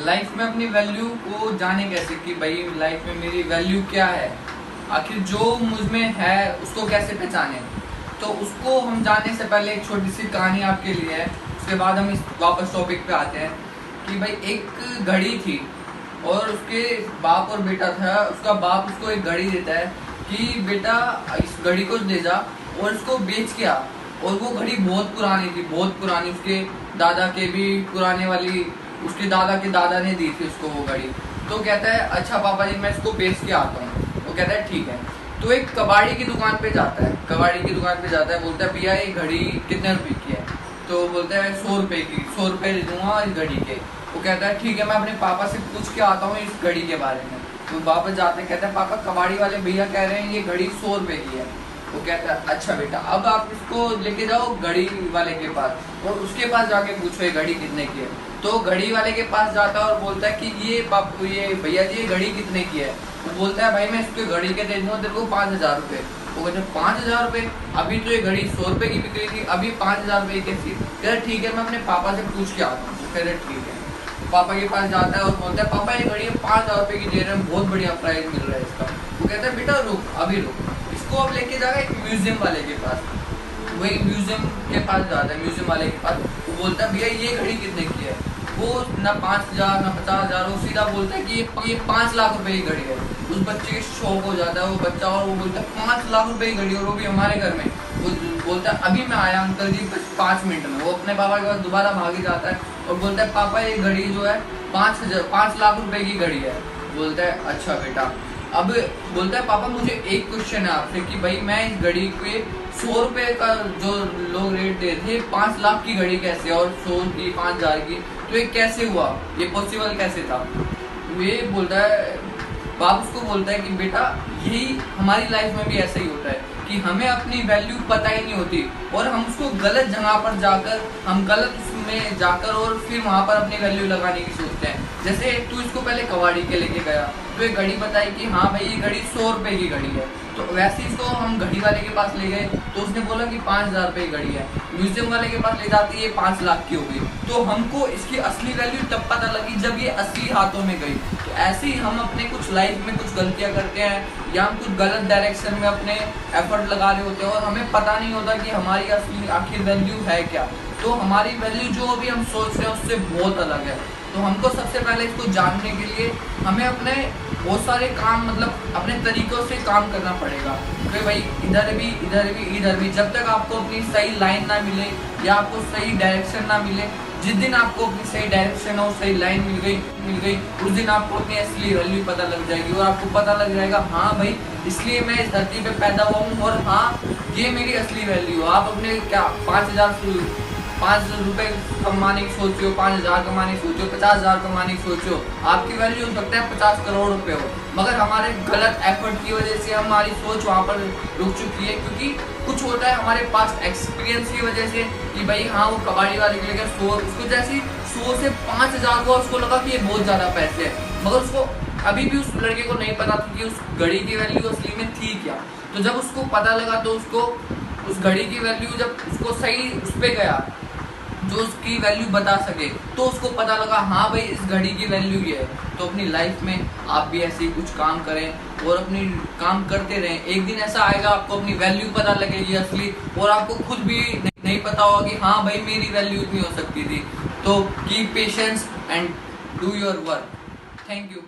Life में अपनी value को जाने कैसे कि भाई लाइफ में मेरी वैल्यू क्या है, आखिर जो मुझ में है उसको कैसे पहचाने। तो उसको हम जानने से पहले एक छोटी सी कहानी आपके लिए है, उसके बाद हम इस वापस टॉपिक पे आते हैं कि भाई एक घड़ी थी और उसके बाप और बेटा था। उसका बाप उसको एक घड़ी देता है कि बेटा इस घड़ी को ले जा और इसको बेच के आ। और वो घड़ी बहुत पुरानी थी, बहुत पुरानी, उसके दादा के भी पुराने वाली, उसके दादा के दादा ने दी थी उसको वो घड़ी। तो कहता है अच्छा पापा जी मैं इसको बेच के आता हूँ। वो कहता है ठीक है। तो एक कबाड़ी की दुकान पे जाता है, कबाड़ी की दुकान पे जाता है, बोलता है भैया ये घड़ी कितने रुपए की है। तो बोलता है 100 रुपए की, 100 रुपए दे दूंगा इस घड़ी के। वो कहता है ठीक है मैं अपने पापा से पूछ के आता हूँ इस घड़ी के बारे में। तो वापस जाते हैं, कहता है पापा कबाड़ी वाले भैया कह रहे हैं ये घड़ी 100 रुपए की है। वो कहता है अच्छा बेटा अब आप इसको लेके जाओ घड़ी वाले के पास और उसके पास जाके पूछो ये घड़ी कितने की है। तो घड़ी वाले के पास जाता है और बोलता है कि ये भैया जी ये घड़ी कितने की है। वो बोलता है भाई मैं इसके घड़ी के दे दूंगा तेरे को 5,000 रुपए। वो कहते हैं 5,000 रुपए, अभी तो ये घड़ी 100 रुपए की बिक रही थी, अभी 5,000 रुपए कैसी। कहते ठीक है मैं अपने पापा से पूछ के आता हूँ। कहते ठीक है, पापा के पास जाता है और बोलता है पापा ये घड़ी 5,000 रुपए की दे रहे हैं, बहुत बढ़िया प्राइस मिल रहा है इसका। वो कहता है बेटा रुक अभी रुक, इसको अब लेके जाएगा एक म्यूजियम वाले के पास। वही म्यूजियम के पास जाता है, म्यूजियम वाले के पास। वो बोलता है भैया ये घड़ी कितने की है। वो ना 5,000 ना 50,000, वो सीधा बोलता है कि ये 5 लाख रुपए की घड़ी है। उस बच्चे के शौक हो जाता है वो बच्चा और वो बोलता है 5 लाख रुपए की घड़ी और वो भी हमारे घर में। वो बोलता है अभी मैं आया अंकल जी 5 मिनट में। वो अपने पापा के पास दोबारा भागे जाता है और बोलता है पापा ये घड़ी जो है 5 लाख रुपए की घड़ी है। बोलता है अच्छा बेटा। अब बोलता है पापा मुझे एक क्वेश्चन है आपसे कि भाई मैं इस घड़ी के 100 रुपए का जो लोग रेट दे थे 5 लाख की घड़ी कैसे और 100 की 5,000 की, तो ये कैसे हुआ, ये पॉसिबल कैसे था। ये बोलता है बाप उसको बोलता है कि बेटा यही हमारी लाइफ में भी ऐसा ही होता है कि हमें अपनी वैल्यू पता ही नहीं होती और हम उसको गलत जगह पर जाकर, हम गलत उसमें जाकर और फिर वहां पर अपनी वैल्यू लगाने की सोचते हैं। जैसे तू इसको पहले कबाड़ी के लेके गया तो एक घड़ी बताई कि हाँ भाई ये घड़ी 100 रुपए की घड़ी है। तो वैसे इसको हम घड़ी वाले के पास ले गए तो उसने बोला कि 5,000 रुपए की घड़ी है। म्यूजियम वाले के पास ले जाती है 5 लाख की हो गई। तो हमको इसकी असली वैल्यू तब पता लगी जब ये असली हाथों में गई। तो ऐसे ही हम अपने कुछ लाइफ में कुछ गलतियां करते हैं या हम कुछ गलत डायरेक्शन में अपने एफर्ट लगा रहे होते हैं और हमें पता नहीं होता कि हमारी असली आखिर वैल्यू है क्या। तो हमारी वैल्यू जो भी हम सोच रहे हैं उससे बहुत अलग है। तो हमको सबसे पहले इसको जानने के लिए हमें अपने बहुत सारे काम मतलब अपने तरीकों से काम करना पड़ेगा कि भाई इधर भी इधर भी इधर भी, जब तक आपको अपनी सही लाइन ना मिले या आपको सही डायरेक्शन ना मिले। जिस दिन आपको अपनी सही डायरेक्शन और सही लाइन मिल गई उस दिन आपको अपनी असली वैल्यू पता लग जाएगी और आपको पता लग जाएगा हाँ भाई इसलिए मैं इस धरती पे पैदा हुआ हूँ और हाँ ये मेरी असली वैल्यू। आप अपने क्या 5 रुपए कमाने की सोचो, 5,000 कमाने की सोचो, 50,000 कमाने की सोचो, आपकी वैल्यू हो सकता है 50 करोड़ रुपए हो, मगर हमारे गलत एफर्ट की वजह से हमारी सोच वहाँ पर रुक चुकी है। क्योंकि कुछ होता है हमारे पास एक्सपीरियंस की वजह से कि भाई हाँ वो कबाड़ी वाले के लेकर 100, उसको जैसे 100 से 5,000 हुआ उसको लगा कि ये बहुत ज़्यादा पैसे है, मगर उसको अभी भी उस लड़के को नहीं पता था कि उस घड़ी की वैल्यू असली में थी क्या। तो जब उसको पता लगा तो उसको उस घड़ी की वैल्यू जब उसको सही उस पर गया जो उसकी वैल्यू बता सके तो उसको पता लगा हाँ भाई इस घड़ी की वैल्यू ये है। तो अपनी लाइफ में आप भी ऐसे ही कुछ काम करें और अपनी काम करते रहें। एक दिन ऐसा आएगा आपको अपनी वैल्यू पता लगेगी असली और आपको खुद भी नहीं पता होगा कि हाँ भाई मेरी वैल्यू इतनी हो सकती थी। तो keep patience and do your work. Thank you.